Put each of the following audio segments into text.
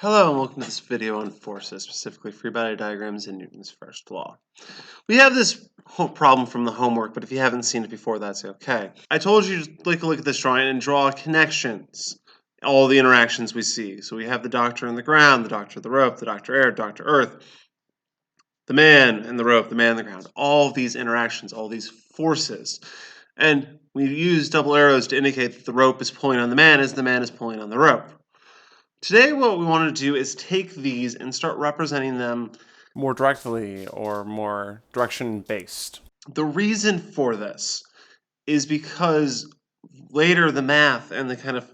Hello and welcome to this video on forces, specifically free body diagrams in Newton's first law. We have this problem from the homework, but if you haven't seen it before, that's okay. I told you to take a look at this drawing and draw connections, all the interactions we see. So we have the doctor and the ground, the doctor the rope, the doctor air, doctor earth, the man and the rope, the man and the ground, all of these interactions, all these forces. And we use double arrows to indicate that the rope is pulling on the man as the man is pulling on the rope. Today what we want to do is take these and start representing them more directly or more direction-based. The reason for this is because later the math and the kind of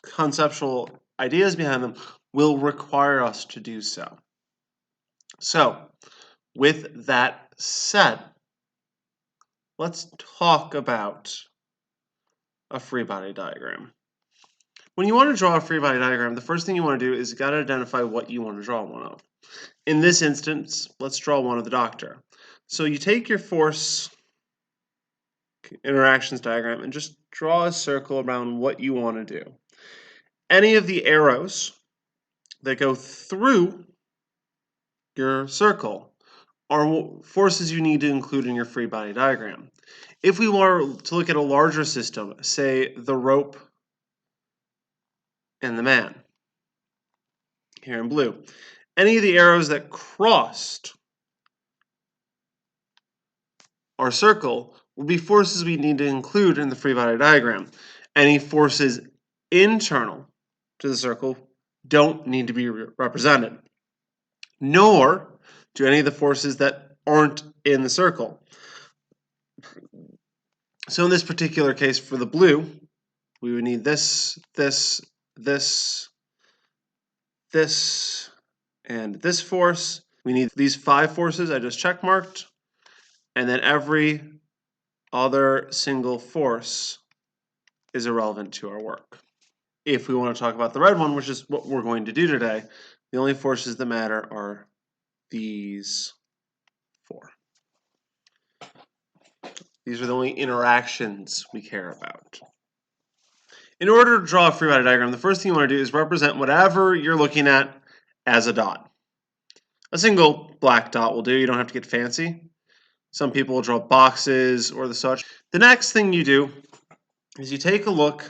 conceptual ideas behind them will require us to do so. So, with that said, let's talk about a free body diagram. When you want to draw a free body diagram, the first thing you want to do is you got to identify what you want to draw one of. In this instance, let's draw one of the doctor. So you take your force interactions diagram and just draw a circle around what you want to do. Any of the arrows that go through your circle are forces you need to include in your free body diagram. If we were to look at a larger system, say the rope and the man, here in blue, any of the arrows that crossed our circle will be forces we need to include in the free body diagram. Any forces internal to the circle don't need to be represented, nor do any of the forces that aren't in the circle. So in this particular case for the blue, we would need this, and this force. We need these 5 forces I just check marked, and then every other single force is irrelevant to our work. If we want to talk about the red one, which is what we're going to do today, the only forces that matter are these 4. These are the only interactions we care about. In order to draw a free body diagram, the first thing you want to do is represent whatever you're looking at as a dot. A single black dot will do. You don't have to get fancy. Some people will draw boxes or the such. The next thing you do is you take a look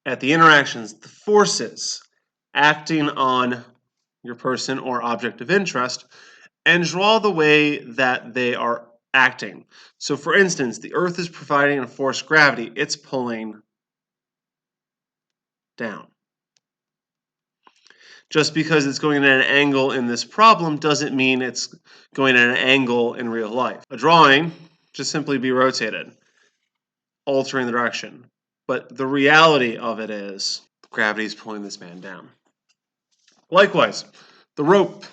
at the interactions, the forces acting on your person or object of interest, and draw the way that they are acting. So for instance, the Earth is providing a force gravity. It's pulling down. Just because it's going at an angle in this problem doesn't mean it's going at an angle in real life. A drawing just simply be rotated, altering the direction. But the reality of it is gravity is pulling this man down. Likewise, the rope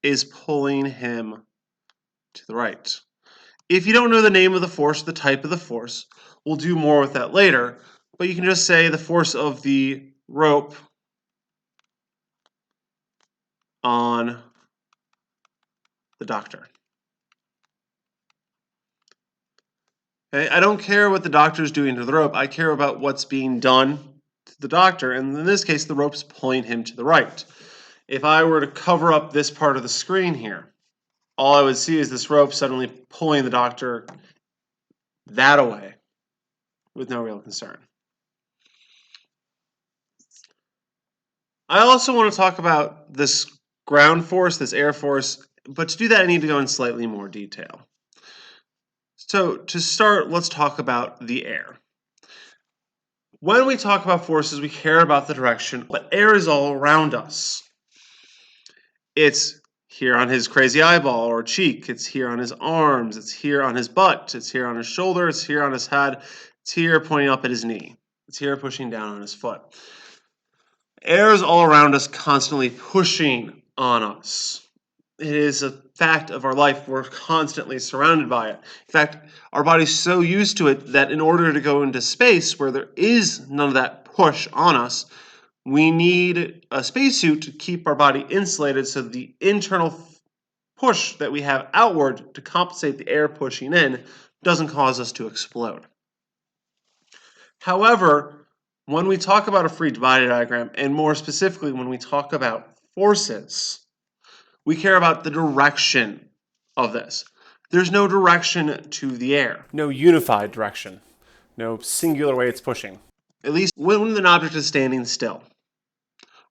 is pulling him to the right. If you don't know the name of the force, the type of the force, we'll do more with that later, but you can just say the force of the rope on the doctor. Okay? I don't care what the doctor is doing to the rope. I care about what's being done to the doctor, and in this case, the rope's pulling him to the right. If I were to cover up this part of the screen here, all I would see is this rope suddenly pulling the doctor that away with no real concern. I also want to talk about this ground force, this air force, but to do that I need to go in slightly more detail. So to start, let's talk about the air. When we talk about forces, we care about the direction, but air is all around us. It's here on his crazy eyeball or cheek, it's here on his arms, it's here on his butt, it's here on his shoulder, it's here on his head, it's here pointing up at his knee, it's here pushing down on his foot. Air is all around us, constantly pushing on us. It is a fact of our life. We're constantly surrounded by it. In fact, our body's so used to it that in order to go into space where there is none of that push on us, we need a spacesuit to keep our body insulated so the internal push that we have outward to compensate the air pushing in doesn't cause us to explode. However, When we talk about a free body diagram, and more specifically when we talk about forces, we care about the direction of this. There's no direction to the air. No unified direction. No singular way it's pushing. At least when an object is standing still.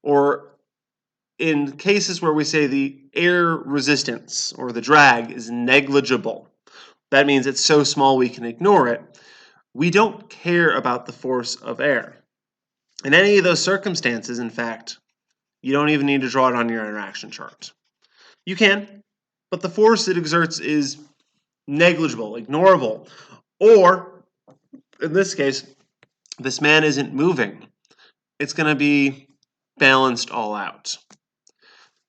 Or in cases where we say the air resistance or the drag is negligible, that means it's so small we can ignore it. We don't care about the force of air. In any of those circumstances, in fact, you don't even need to draw it on your interaction chart. You can, but the force it exerts is negligible, ignorable, or in this case, this man isn't moving. It's going to be balanced all out.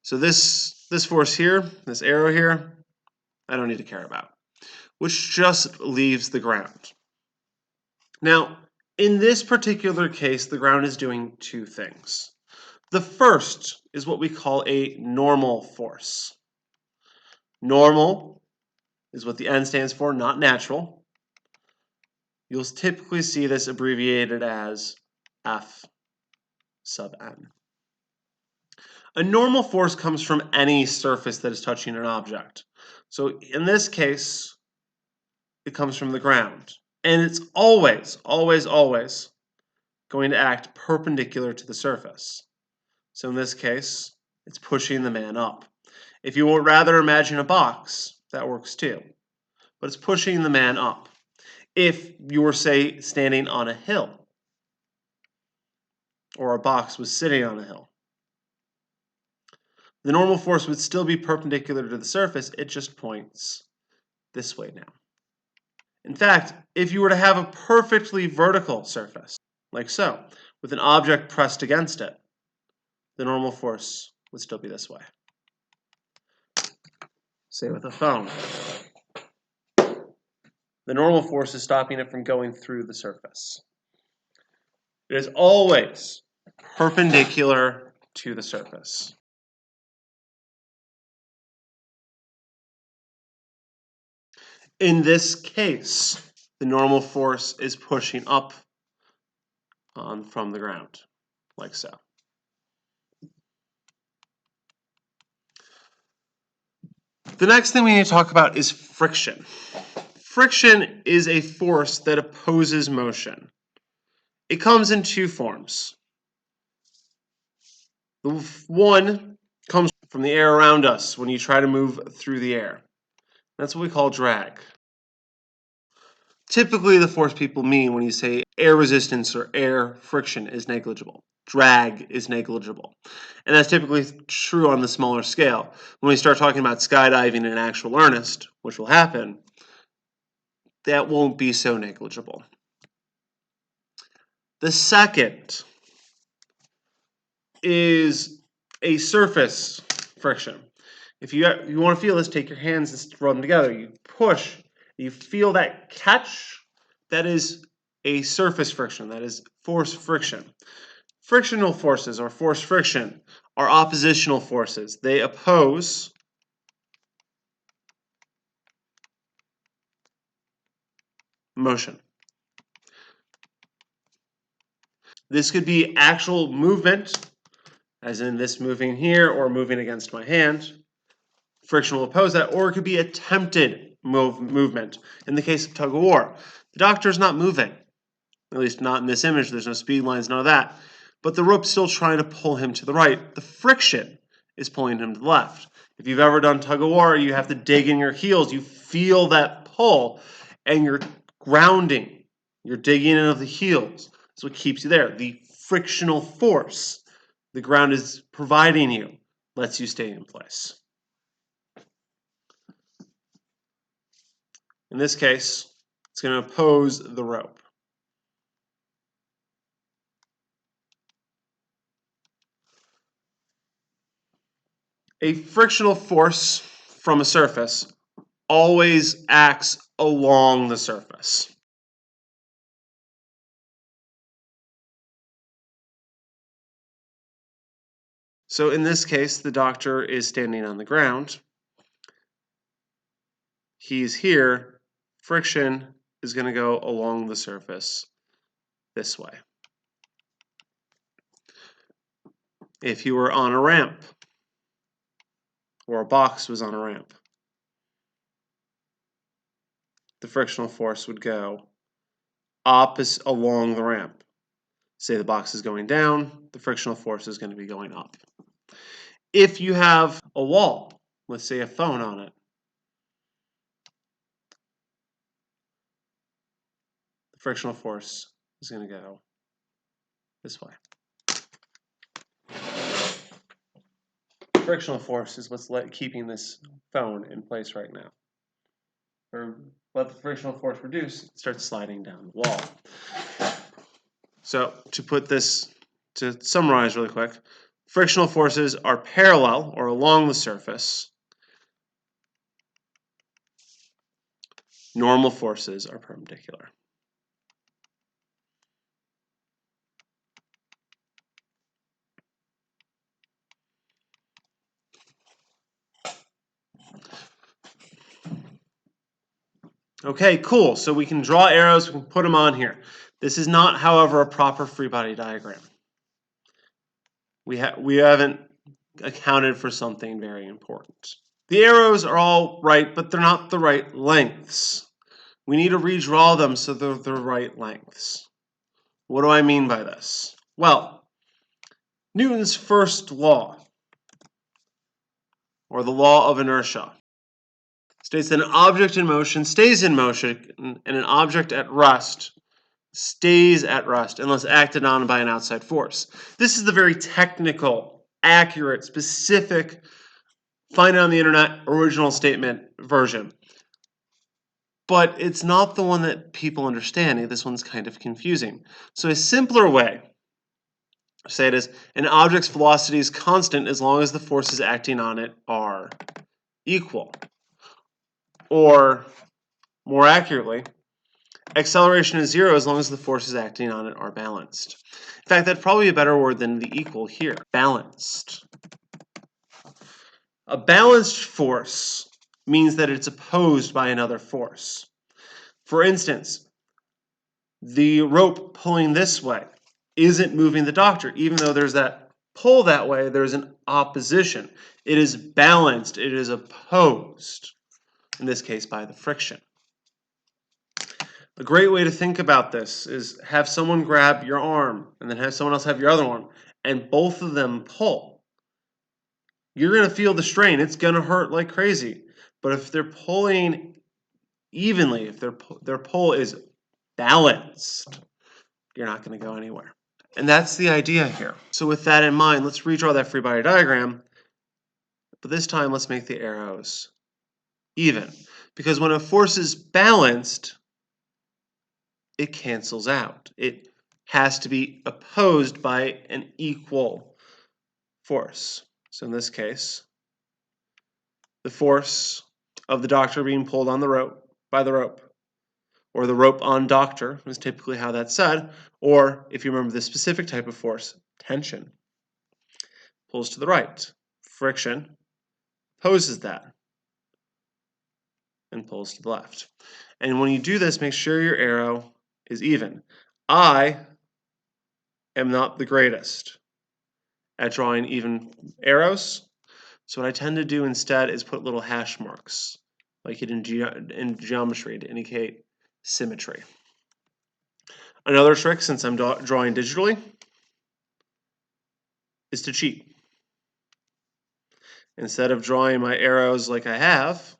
So this force here, this arrow here, I don't need to care about, which just leaves the ground. Now, in this particular case, the ground is doing two things. The first is what we call a normal force. Normal is what the N stands for, not natural. You'll typically see this abbreviated as F sub N. A normal force comes from any surface that is touching an object. So in this case, it comes from the ground. And it's always, always, always going to act perpendicular to the surface. So in this case, it's pushing the man up. If you would rather imagine a box, that works too. But it's pushing the man up. If you were, say, standing on a hill, or a box was sitting on a hill, the normal force would still be perpendicular to the surface, it just points this way now. In fact, if you were to have a perfectly vertical surface, like so, with an object pressed against it, the normal force would still be this way. Say with a phone. The normal force is stopping it from going through the surface. It is always perpendicular to the surface. In this case, the normal force is pushing up from the ground, like so. The next thing we need to talk about is friction. Friction is a force that opposes motion. It comes in two forms. The one comes from the air around us when you try to move through the air. That's what we call drag. Typically, the force people mean when you say air resistance or air friction is negligible. Drag is negligible. And that's typically true on the smaller scale. When we start talking about skydiving in actual earnest, which will happen, that won't be so negligible. The second is a surface friction. If you want to feel this, take your hands and rub them together. You push, you feel that catch. That is a surface friction. That is force friction. Frictional forces or force friction are oppositional forces. They oppose motion. This could be actual movement, as in this moving here or moving against my hand. Friction will oppose that, or it could be attempted movement. In the case of tug of war, the doctor's not moving, at least not in this image. There's no speed lines, none of that. But the rope's still trying to pull him to the right. The friction is pulling him to the left. If you've ever done tug of war, you have to dig in your heels. You feel that pull, and you're grounding. You're digging into the heels. That's what keeps you there. The frictional force the ground is providing you lets you stay in place. In this case, it's going to oppose the rope. A frictional force from a surface always acts along the surface. So in this case, the doctor is standing on the ground. He's here. Friction is going to go along the surface this way. If you were on a ramp, or a box was on a ramp, the frictional force would go opposite along the ramp. Say the box is going down, the frictional force is going to be going up. If you have a wall, let's say a phone on it, the frictional force is going to go this way. Frictional force is what's keeping this phone in place right now. Or let the frictional force reduce, it starts sliding down the wall. So to summarize really quick, frictional forces are parallel or along the surface. Normal forces are perpendicular. Okay, cool. So we can draw arrows, we can put them on here. This is not, however, a proper free body diagram. We haven't accounted for something very important. The arrows are all right, but they're not the right lengths. We need to redraw them so they're the right lengths. What do I mean by this? Well, Newton's first law, or the law of inertia, states that an object in motion stays in motion, and an object at rest stays at rest unless acted on by an outside force. This is the very technical, accurate, specific, find it on the internet, original statement version. But it's not the one that people understand. This one's kind of confusing. So a simpler way to say it is, an object's velocity is constant as long as the forces acting on it are equal. Or, more accurately, acceleration is zero as long as the forces acting on it are balanced. In fact, that's probably a better word than the equal here. Balanced. A balanced force means that it's opposed by another force. For instance, the rope pulling this way isn't moving the doctor. Even though there's that pull that way, there's an opposition. It is balanced. It is opposed, in this case by the friction. A great way to think about this is have someone grab your arm and then have someone else have your other arm, and both of them pull. You're going to feel the strain. It's going to hurt like crazy. But if they're pulling evenly, if their pull is balanced, you're not going to go anywhere. And that's the idea here. So with that in mind, let's redraw that free body diagram. But this time, let's make the arrows even. Because when a force is balanced, it cancels out. It has to be opposed by an equal force. So in this case, the force of the doctor being pulled on the rope by the rope, or the rope on doctor is typically how that's said, or if you remember the specific type of force, tension, pulls to the right. Friction opposes that and pulls to the left. And when you do this, make sure your arrow is even. I am not the greatest at drawing even arrows, so what I tend to do instead is put little hash marks, like in geometry, to indicate symmetry. Another trick, since I'm drawing digitally, is to cheat. Instead of drawing my arrows like I have,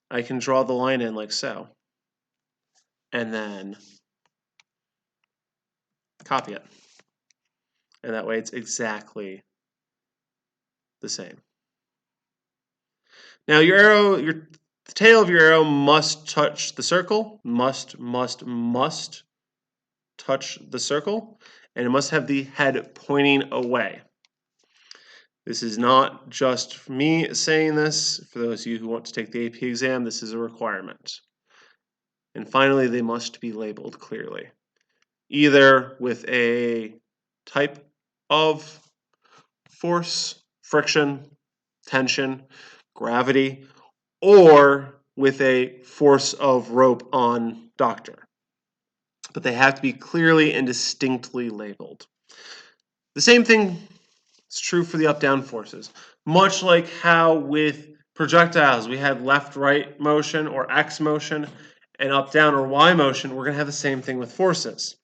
I can draw the line in like so, and then copy it. And that way it's exactly the same. Now the tail of your arrow must touch the circle, must touch the circle, and it must have the head pointing away. This is not just me saying this. For those of you who want to take the AP exam, this is a requirement. And finally, they must be labeled clearly, either with a type of force, friction, tension, gravity, or with a force of rope on doctor. but they have to be clearly and distinctly labeled. The same thing is true for the up-down forces. Much like how with projectiles we have left-right motion or X motion and up-down or Y motion, we're going to have the same thing with forces.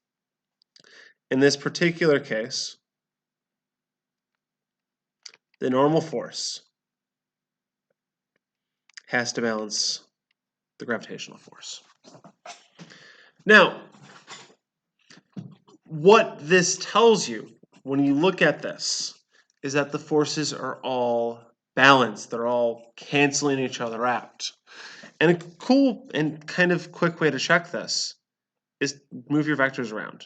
In this particular case, the normal force has to balance the gravitational force. Now, what this tells you when you look at this is that the forces are all balanced. They're all canceling each other out. And a cool and kind of quick way to check this is move your vectors around.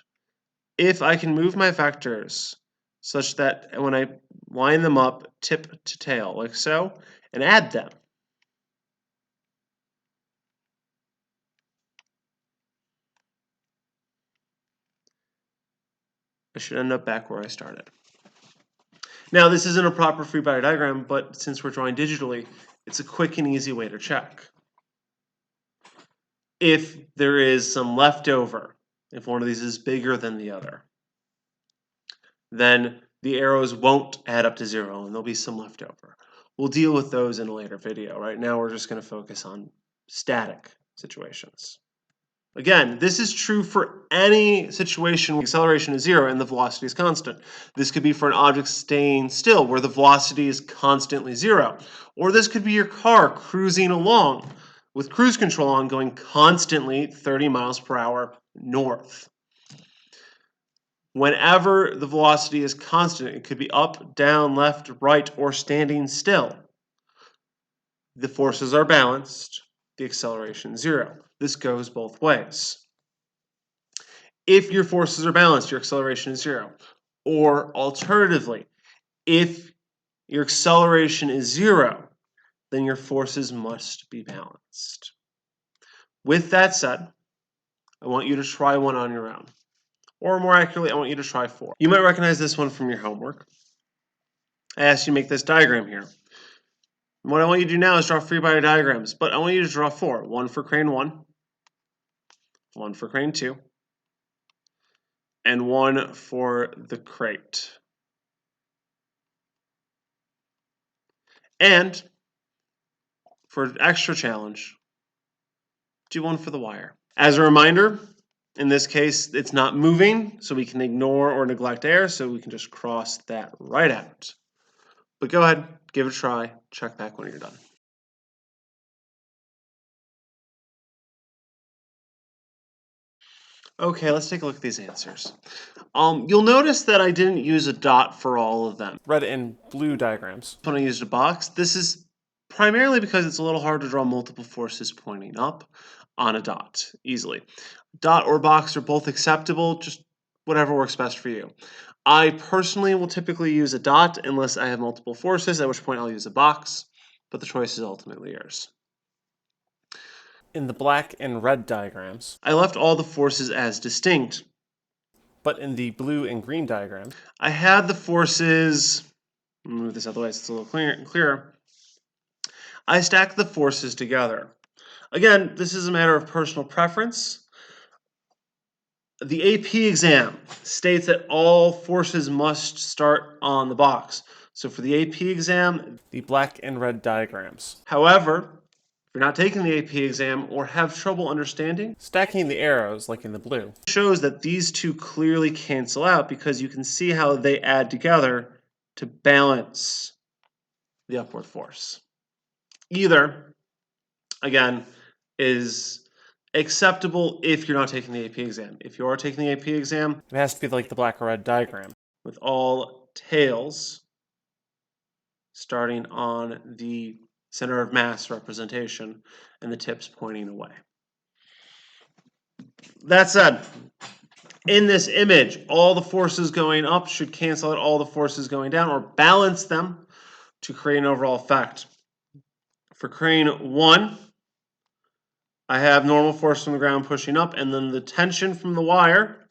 If I can move my vectors such that when I line them up tip to tail, like so, and add them, I should end up back where I started. Now, this isn't a proper free body diagram, but since we're drawing digitally, it's a quick and easy way to check. If there is some leftover, if one of these is bigger than the other, then the arrows won't add up to 0 and there'll be some left over. We'll deal with those in a later video. Right now we're just going to focus on static situations. Again, this is true for any situation where the acceleration is 0 and the velocity is constant. This could be for an object staying still where the velocity is constantly 0. Or this could be your car cruising along with cruise control on going constantly 30 miles per hour north. Whenever the velocity is constant, it could be up, down, left, right, or standing still. The forces are balanced, the acceleration is 0. This goes both ways. If your forces are balanced, your acceleration is 0. Or alternatively, if your acceleration is 0, then your forces must be balanced. With that said, I want you to try one on your own. Or more accurately, I want you to try 4. You might recognize this one from your homework. I asked you to make this diagram here. And what I want you to do now is draw free body diagrams, but I want you to draw 4. One for crane 1, one for crane 2, and one for the crate. And for an extra challenge, do one for the wire. As a reminder, in this case, it's not moving, so we can ignore or neglect air, so we can just cross that right out. But go ahead, give it a try, check back when you're done. Okay, let's take a look at these answers. You'll notice that I didn't use a dot for all of them. Red and blue diagrams. When I used a box, this is primarily because it's a little hard to draw multiple forces pointing up on a dot easily. Dot or box are both acceptable, just whatever works best for you. I personally will typically use a dot unless I have multiple forces, at which point I'll use a box, but the choice is ultimately yours. In the black and red diagrams. I left all the forces as distinct. But in the blue and green diagram, I had the forces, move this out of the way so it's a little clearer. I stacked the forces together. Again, this is a matter of personal preference. The AP exam states that all forces must start on the box. So for the AP exam, the black and red diagrams. However, if you're not taking the AP exam or have trouble understanding, stacking the arrows like in the blue shows that these two clearly cancel out because you can see how they add together to balance the upward force. Either, again, is acceptable if you're not taking the AP exam. If you are taking the AP exam, it has to be like the black or red diagram, with all tails starting on the center of mass representation and the tips pointing away. That said, in this image, all the forces going up should cancel out all the forces going down or balance them to create an overall effect. For crane 1, I have normal force from the ground pushing up and then the tension from the wire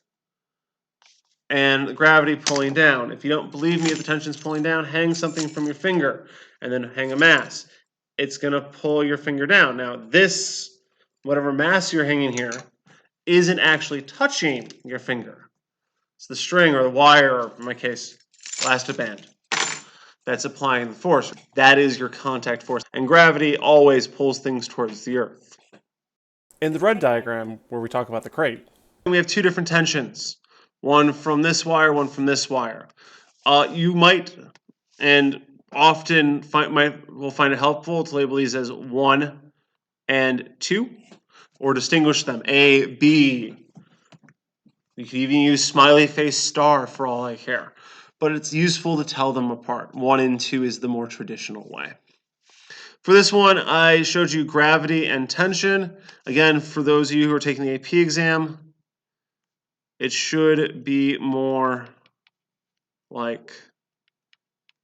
and the gravity pulling down. If you don't believe me, if the tension's pulling down, hang something from your finger and then hang a mass. It's going to pull your finger down. Now this, whatever mass you're hanging here, isn't actually touching your finger. It's the string or the wire, or in my case, elastic band, that's applying the force. That is your contact force. And gravity always pulls things towards the Earth. In the red diagram, where we talk about the crate, We have two different tensions, one from this wire, one from this wire. You might, and often will find it helpful to label these as 1 and 2, or distinguish them, A, B. You could even use smiley face star for all I care. But it's useful to tell them apart. 1 and 2 is the more traditional way. For this one, I showed you gravity and tension. Again, for those of you who are taking the AP exam, it should be more like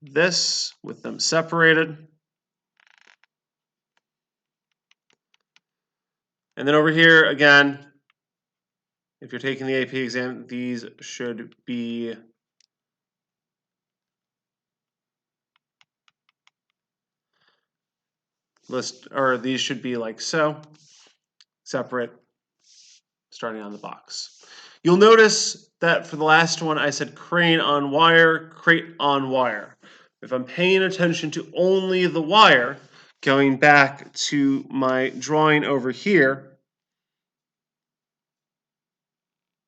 this, with them separated. And then over here, again, if you're taking the AP exam, these should be these should be like so, separate, starting on the box. You'll notice that for the last one, I said crane on wire, crate on wire. If I'm paying attention to only the wire, going back to my drawing over here,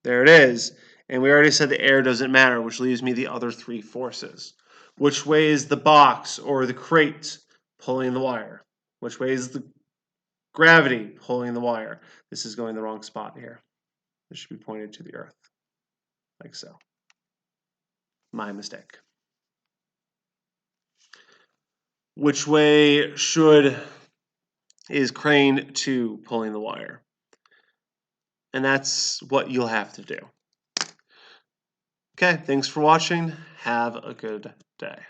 there it is. And we already said the air doesn't matter, which leaves me the other three forces. Which way is the box or the crate pulling the wire? Which way is the gravity pulling the wire? This is going the wrong spot here. This should be pointed to the Earth, like so. My mistake. Which way is crane 2 pulling the wire? And that's what you'll have to do. Okay, thanks for watching. Have a good day.